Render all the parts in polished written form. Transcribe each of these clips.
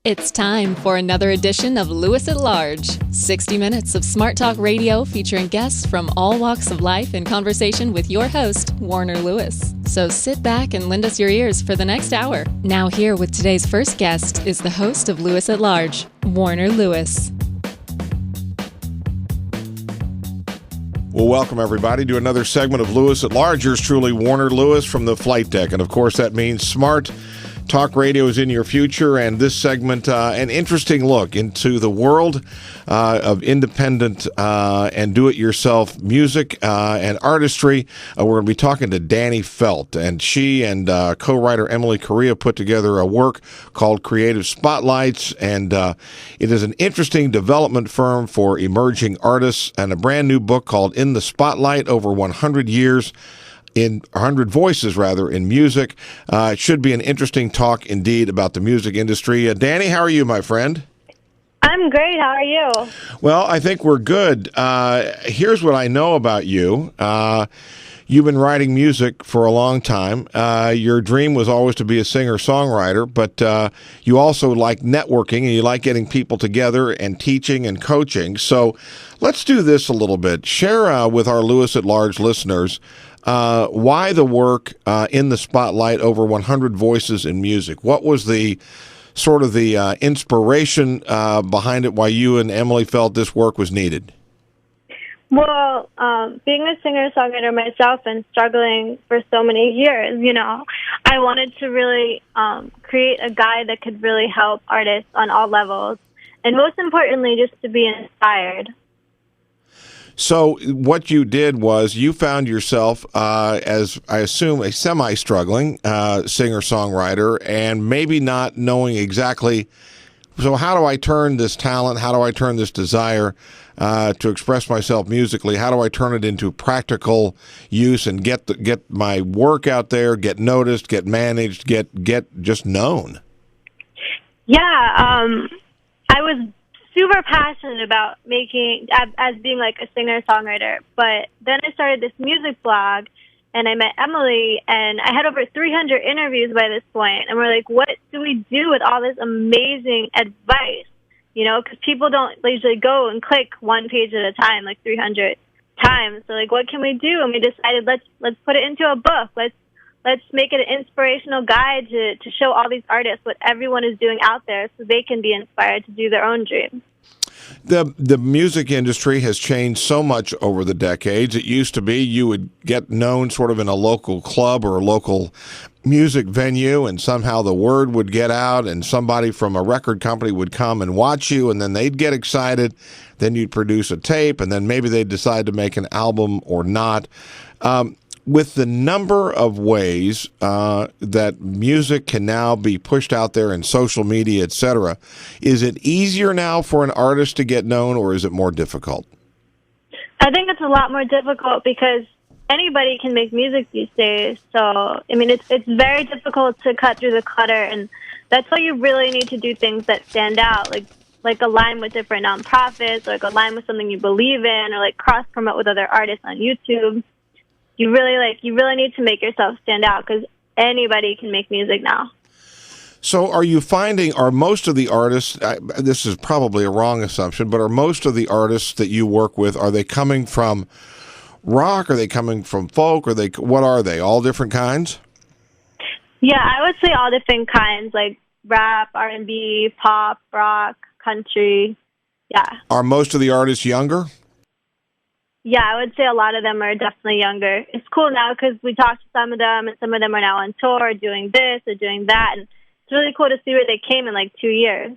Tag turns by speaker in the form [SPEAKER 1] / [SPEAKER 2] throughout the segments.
[SPEAKER 1] It's time for another edition of Lewis at Large, 60 minutes of smart talk radio featuring guests from all walks of life in conversation with your host, Warner Lewis. So sit back and lend us your ears for the next hour. Now here with today's first guest is the host of Lewis at Large, Warner Lewis.
[SPEAKER 2] Well, welcome everybody to another segment of Lewis at Large. Yours truly, Warner Lewis from the flight deck. And of course that means smart talk radio is in your future, and this segment, an interesting look into the world of independent and do-it-yourself music and artistry. We're going to be talking to Dani Felt, and she and co-writer Emily Correa put together a work called Creative Spotlights, and it is an interesting development firm for emerging artists, and a brand new book called In the Spotlight, Over 100 Years in 100 Voices, rather, in music. It should be an interesting talk indeed about the music industry. Dani, how are you, my friend?
[SPEAKER 3] I'm great. How are you?
[SPEAKER 2] Well, I think we're good. Here's what I know about you. You've been writing music for a long time. Your dream was always to be a singer-songwriter, but you also like networking and you like getting people together and teaching and coaching. So let's do this a little bit. Share with our Lewis at Large listeners why the work In the Spotlight, Over 100 Voices in Music. What was the sort of the inspiration behind it, why you and Emily felt this work was needed?
[SPEAKER 3] Well, being a singer-songwriter myself and struggling for so many years, I wanted to really create a guide that could really help artists on all levels, and most importantly, just to be inspired. So
[SPEAKER 2] what you did was you found yourself, as I assume, a semi-struggling singer-songwriter, and maybe not knowing exactly, so how do I turn this talent, how do I turn this desire to express myself musically, how do I turn it into practical use and get my work out there, get noticed, get managed, get just known?
[SPEAKER 3] Yeah, I was super passionate about as being like a singer-songwriter, but then I started this music blog, and I met Emily, and I had over 300 interviews by this point, and we're like, what do we do with all this amazing advice? Because people don't usually go and click one page at a time, like 300 times. So like, what can we do? And we decided, let's put it into a book. Let's make it an inspirational guide to show all these artists what everyone is doing out there so they can be inspired to do their own dreams.
[SPEAKER 2] The music industry has changed so much over the decades. It used to be you would get known sort of in a local club or a local music venue, and somehow the word would get out and somebody from a record company would come and watch you, and then they'd get excited. Then you'd produce a tape, and then maybe they'd decide to make an album or not. With the number of ways that music can now be pushed out there in social media, etc., is it easier now for an artist to get known, or is it more difficult?
[SPEAKER 3] I think it's a lot more difficult because anybody can make music these days. So, it's very difficult to cut through the clutter, and that's why you really need to do things that stand out, like align with different nonprofits, or like align with something you believe in, or like cross-promote with other artists on YouTube. You really need to make yourself stand out because anybody can make music now.
[SPEAKER 2] So are you finding, are most of the artists, this is probably a wrong assumption, but are most of the artists that you work with, are they coming from rock? Are they coming from folk? What are they? All different kinds?
[SPEAKER 3] Yeah, I would say all different kinds, like rap, R&B, pop, rock, country. Yeah.
[SPEAKER 2] Are most of the artists younger?
[SPEAKER 3] Yeah, I would say a lot of them are definitely younger. It's cool now because we talked to some of them, and some of them are now on tour doing this or doing that, and it's really cool to see where they came in like 2 years.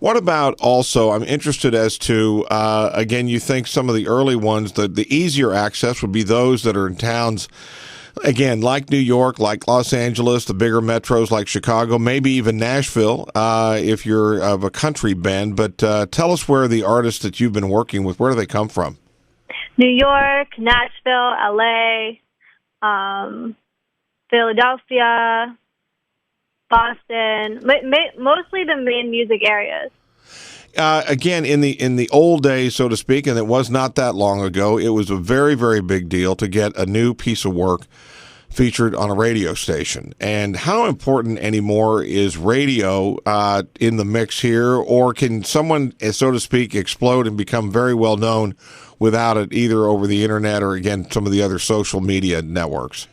[SPEAKER 2] What about also, I'm interested as to, again, you think some of the early ones, the easier access would be those that are in towns, again, like New York, like Los Angeles, the bigger metros like Chicago, maybe even Nashville, if you're of a country band. But tell us where the artists that you've been working with, where do they come from?
[SPEAKER 3] New York, Nashville, LA, Philadelphia, Boston, mostly the main music areas.
[SPEAKER 2] Again, in the old days, so to speak, and it was not that long ago, it was a very, very big deal to get a new piece of work featured on a radio station. And how important anymore is radio in the mix here, or can someone, so to speak, explode and become very well known without it, either over the internet or, again, some of the other social media networks?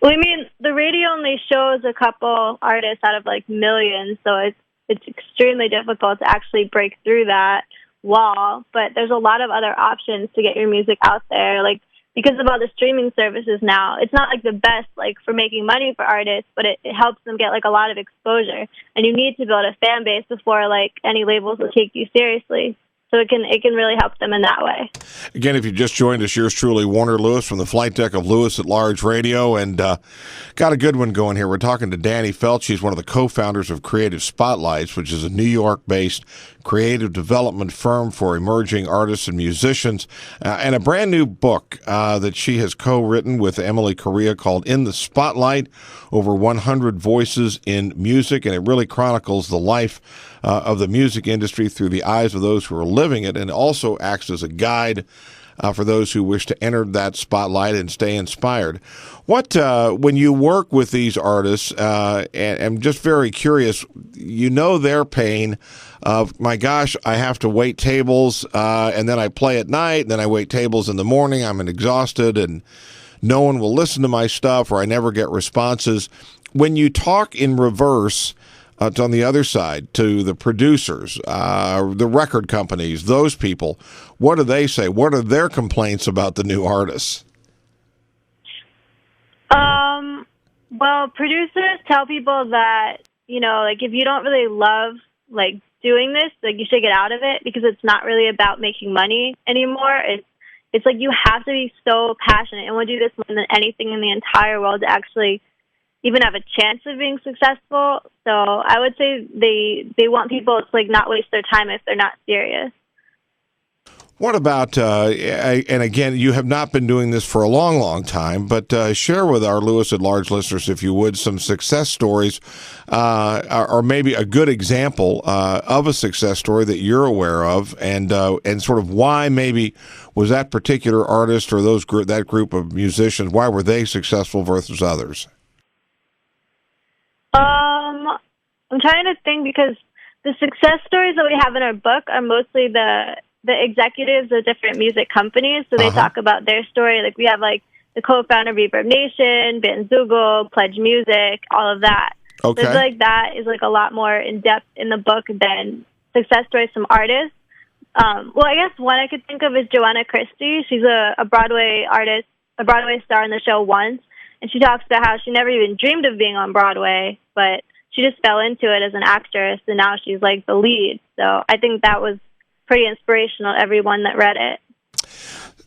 [SPEAKER 3] Well, I mean, the radio only shows a couple artists out of like millions, so it's extremely difficult to actually break through that wall. But there's a lot of other options to get your music out there, like because of all the streaming services now. It's not like the best like for making money for artists, but it helps them get like a lot of exposure. And you need to build a fan base before like any labels will take you seriously. So it can really help them in that way.
[SPEAKER 2] Again, if you just joined us, yours truly, Warner Lewis from the flight deck of Lewis at Large Radio, and got a good one going here. We're talking to Dani Feldt. She's one of the co-founders of Creative Spotlights, which is a New York-based creative development firm for emerging artists and musicians, and a brand new book that she has co-written with Emily Correa called In the Spotlight, over 100 voices in music, and it really chronicles the life of the music industry through the eyes of those who are living it, and also acts as a guide for those who wish to enter that spotlight and stay inspired. What, when you work with these artists, and I'm just very curious, you know their pain of, my gosh, I have to wait tables, and then I play at night, and then I wait tables in the morning, I'm exhausted, and no one will listen to my stuff, or I never get responses. When you talk in reverse, on the other side, to the producers, the record companies, those people, what do they say? What are their complaints about the new artists?
[SPEAKER 3] Well, producers tell people that, you know, like if you don't really love like doing this, like you should get out of it because it's not really about making money anymore. It's like you have to be so passionate and want to do this more than anything in the entire world to actually even have a chance of being successful. So I would say they want people to like not waste their time if they're not serious.
[SPEAKER 2] What about, and again, you have not been doing this for a long, long time, but share with our Lewis at Large listeners, if you would, some success stories, or maybe a good example of a success story that you're aware of, and sort of why maybe was that particular artist or that group of musicians, why were they successful versus others?
[SPEAKER 3] I'm trying to think because the success stories that we have in our book are mostly the executives of different music companies. So they talk about their story. Like we have like the co-founder of Reverb Nation, Bandzoogle, Pledge Music, all of that.
[SPEAKER 2] Okay.
[SPEAKER 3] So I feel like that is like a lot more in depth in the book than success stories from artists. Well, I guess one I could think of is Joanna Christie. She's a Broadway artist, a Broadway star in the show Once. And she talks about how she never even dreamed of being on Broadway, but she just fell into it as an actress, and now she's like the lead. So I think that was pretty inspirational to everyone that read it.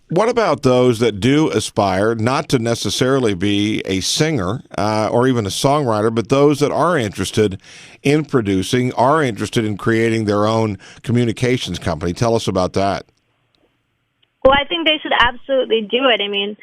[SPEAKER 2] What about those that do aspire not to necessarily be a singer or even a songwriter, but those that are interested in producing, are interested in creating their own communications company? Tell us about that.
[SPEAKER 3] Well, I think they should absolutely do it. I mean,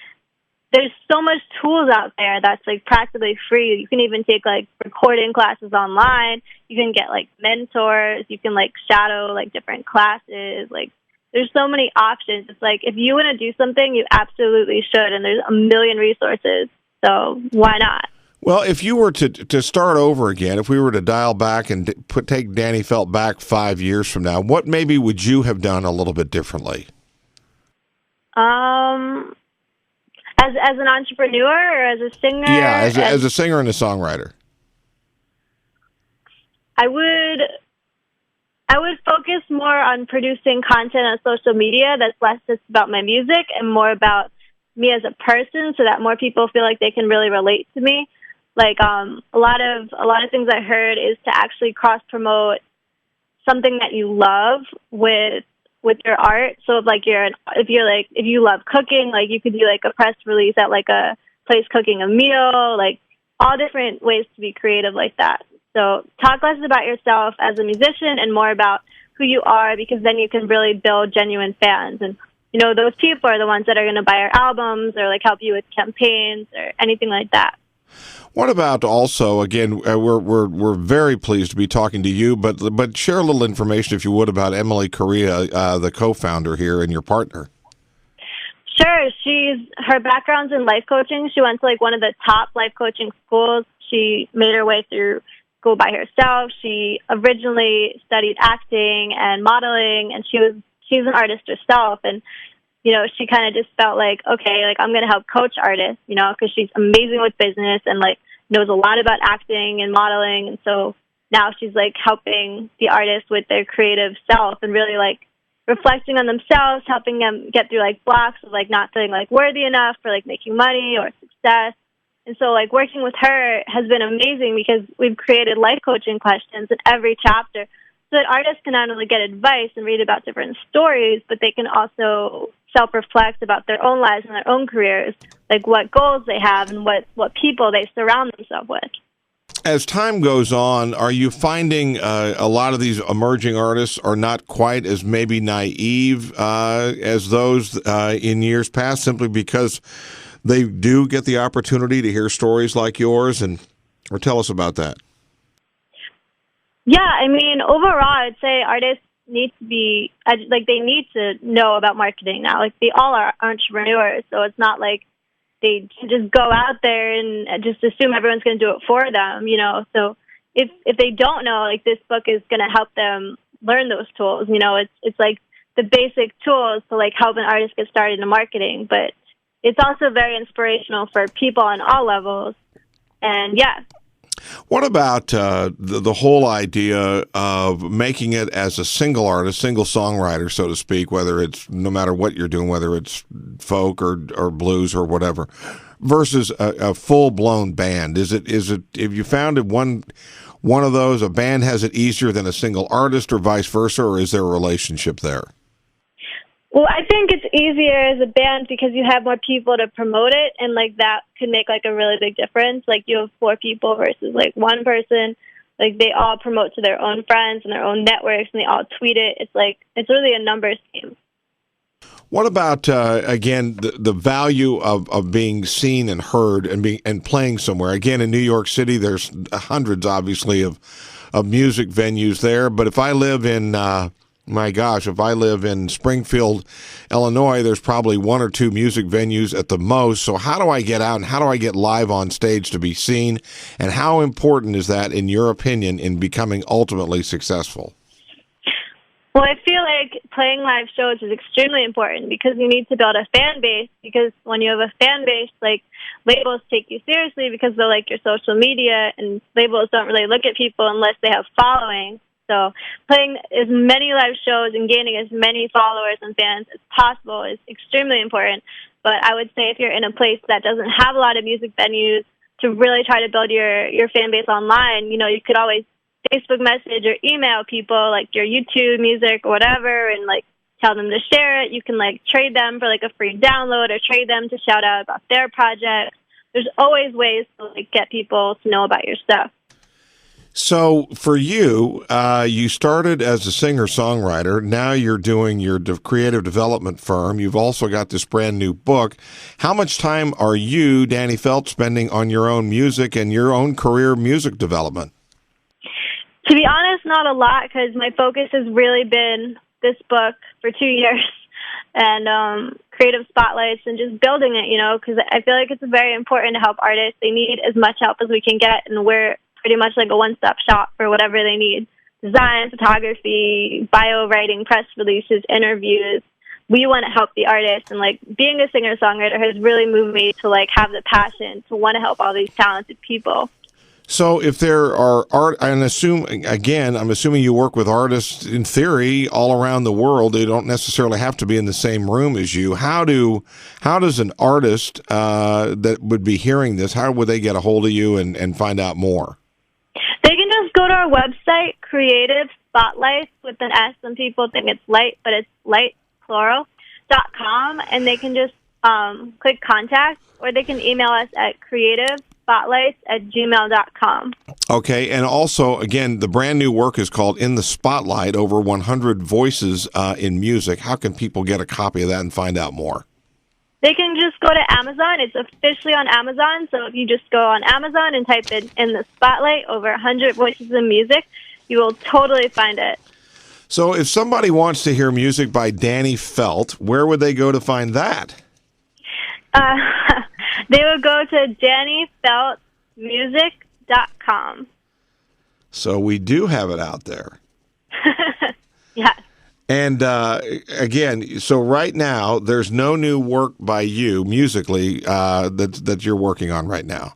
[SPEAKER 3] there's so much tools out there that's like practically free. You can even take like recording classes online. You can get like mentors. You can like shadow like different classes. Like there's so many options. It's like if you want to do something, you absolutely should. And there's a million resources. So why not?
[SPEAKER 2] Well, if you were to start over again, if we were to dial back and take Dani Feldt back 5 years from now, what maybe would you have done a little bit differently?
[SPEAKER 3] As an entrepreneur or as a singer?
[SPEAKER 2] Yeah, as a singer and a songwriter.
[SPEAKER 3] I would focus more on producing content on social media that's less just about my music and more about me as a person, so that more people feel like they can really relate to me. Like a lot of things I heard is to actually cross promote something that you love with your art. So if you love cooking, like you could do like a press release at like a place cooking a meal, like all different ways to be creative like that. So talk less about yourself as a musician and more about who you are, because then you can really build genuine fans. And, you know, those people are the ones that are going to buy your albums or like help you with campaigns or anything like that.
[SPEAKER 2] What about also, again, we're very pleased to be talking to you, but share a little information, if you would, about Emily Correa, the co-founder here and your partner.
[SPEAKER 3] Sure. Her background's in life coaching. She went to like one of the top life coaching schools. She made her way through school by herself. She originally studied acting and modeling, and she's an artist herself. And she kind of just felt like, okay, like I'm going to help coach artists, because she's amazing with business and like knows a lot about acting and modeling. And so now she's like helping the artists with their creative self and really like reflecting on themselves, helping them get through like blocks of like not feeling like worthy enough for like making money or success. And so like working with her has been amazing because we've created life coaching questions in every chapter so that artists can not only get advice and read about different stories, but they can also self-reflect about their own lives and their own careers, like what goals they have and what people they surround themselves with.
[SPEAKER 2] As time goes on, are you finding a lot of these emerging artists are not quite as maybe naive as those in years past, simply because they do get the opportunity to hear stories like yours? Or tell us about that.
[SPEAKER 3] Yeah, I mean, overall, I'd say artists need to be, like, they need to know about marketing now. Like, they all are entrepreneurs, so it's not like they just go out there and just assume everyone's going to do it for them, So if they don't know, like, this book is going to help them learn those tools. It's like the basic tools to, like, help an artist get started in marketing. But it's also very inspirational for people on all levels. And, yeah.
[SPEAKER 2] What about the whole idea of making it as a single artist, single songwriter, so to speak, whether it's no matter what you're doing, whether it's folk or blues or whatever, versus a full-blown band? Is it if you found one of those, a band has it easier than a single artist or vice versa, or is there a relationship there?
[SPEAKER 3] Well, I think it's easier as a band because you have more people to promote it, and like that could make like a really big difference. Like you have 4 people versus like one person. Like they all promote to their own friends and their own networks, and they all tweet it. It's really a numbers game.
[SPEAKER 2] What about again the value of being seen and heard and playing somewhere? Again, in New York City, there's hundreds, obviously, of music venues there. But if I live in if I live in Springfield, Illinois, there's probably 1 or 2 music venues at the most. So how do I get out and how do I get live on stage to be seen? And how important is that, in your opinion, in becoming ultimately successful?
[SPEAKER 3] Well, I feel like playing live shows is extremely important because you need to build a fan base, because when you have a fan base, like labels take you seriously because they're like your social media, and labels don't really look at people unless they have following. So playing as many live shows and gaining as many followers and fans as possible is extremely important. But I would say if you're in a place that doesn't have a lot of music venues, to really try to build your fan base online, you could always Facebook message or email people like your YouTube music or whatever, and like tell them to share it. You can like trade them for like a free download or trade them to shout out about their projects. There's always ways to like get people to know about your stuff.
[SPEAKER 2] So for you, you started as a singer-songwriter. Now you're doing your creative development firm. You've also got this brand new book. How much time are you, Dani Felt, spending on your own music and your own career music development?
[SPEAKER 3] To be honest, not a lot, because my focus has really been this book for 2 years and creative spotlights and just building it, because I feel like it's very important to help artists. They need as much help as we can get, and we're pretty much like a one-stop shop for whatever they need. Design, photography, bio writing, press releases, interviews. We want to help the artists, and like being a singer-songwriter has really moved me to like have the passion to want to help all these talented people.
[SPEAKER 2] So if there are I'm assuming you work with artists in theory all around the world. They don't necessarily have to be in the same room as you. How does an artist that would be hearing this, how would they get a hold of you and find out more?
[SPEAKER 3] They can just go to our website, Creative Spotlights with an S. Some people think it's light, but it's light, plural.com, and they can just click contact, or they can email us at creativespotlights@gmail.com.
[SPEAKER 2] Okay, and also, again, the brand new work is called In the Spotlight, over 100 voices in music. How can people get a copy of that and find out more?
[SPEAKER 3] They can just go to Amazon. It's officially on Amazon. So if you just go on Amazon and type in the Spotlight, over 100 voices in music, you will totally find it.
[SPEAKER 2] So if somebody wants to hear music by Dani Felt, where would they go to find that?
[SPEAKER 3] They would go to DaniFeltMusic.com.
[SPEAKER 2] So we do have it out there.
[SPEAKER 3] Yes.
[SPEAKER 2] And again, so right now, there's no new work by you musically that you're working on right now.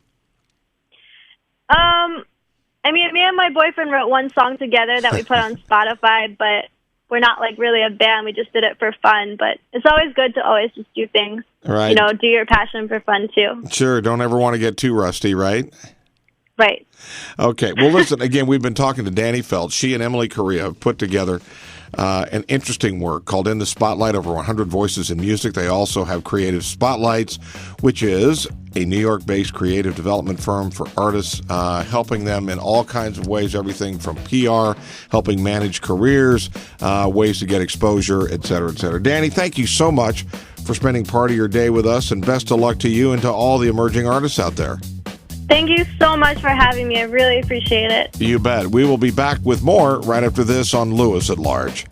[SPEAKER 3] I mean, me and my boyfriend wrote one song together that we put on Spotify, but we're not like really a band. We just did it for fun. But it's always good to always just do things.
[SPEAKER 2] Right.
[SPEAKER 3] Do your passion for fun too.
[SPEAKER 2] Sure. Don't ever want to get too rusty, right?
[SPEAKER 3] Right.
[SPEAKER 2] Okay. Well, listen, again, we've been talking to Dani Felt. She and Emily Correa have put together an interesting work called In the Spotlight, over 100 voices in music. They also have Creative Spotlights, which is a New York-based creative development firm for artists, helping them in all kinds of ways, everything from PR, helping manage careers, ways to get exposure, et cetera, et cetera. Dani, thank you so much for spending part of your day with us, and best of luck to you and to all the emerging artists out there.
[SPEAKER 3] Thank you so much for having me. I really appreciate it.
[SPEAKER 2] You bet. We will be back with more right after this on Lewis at Large.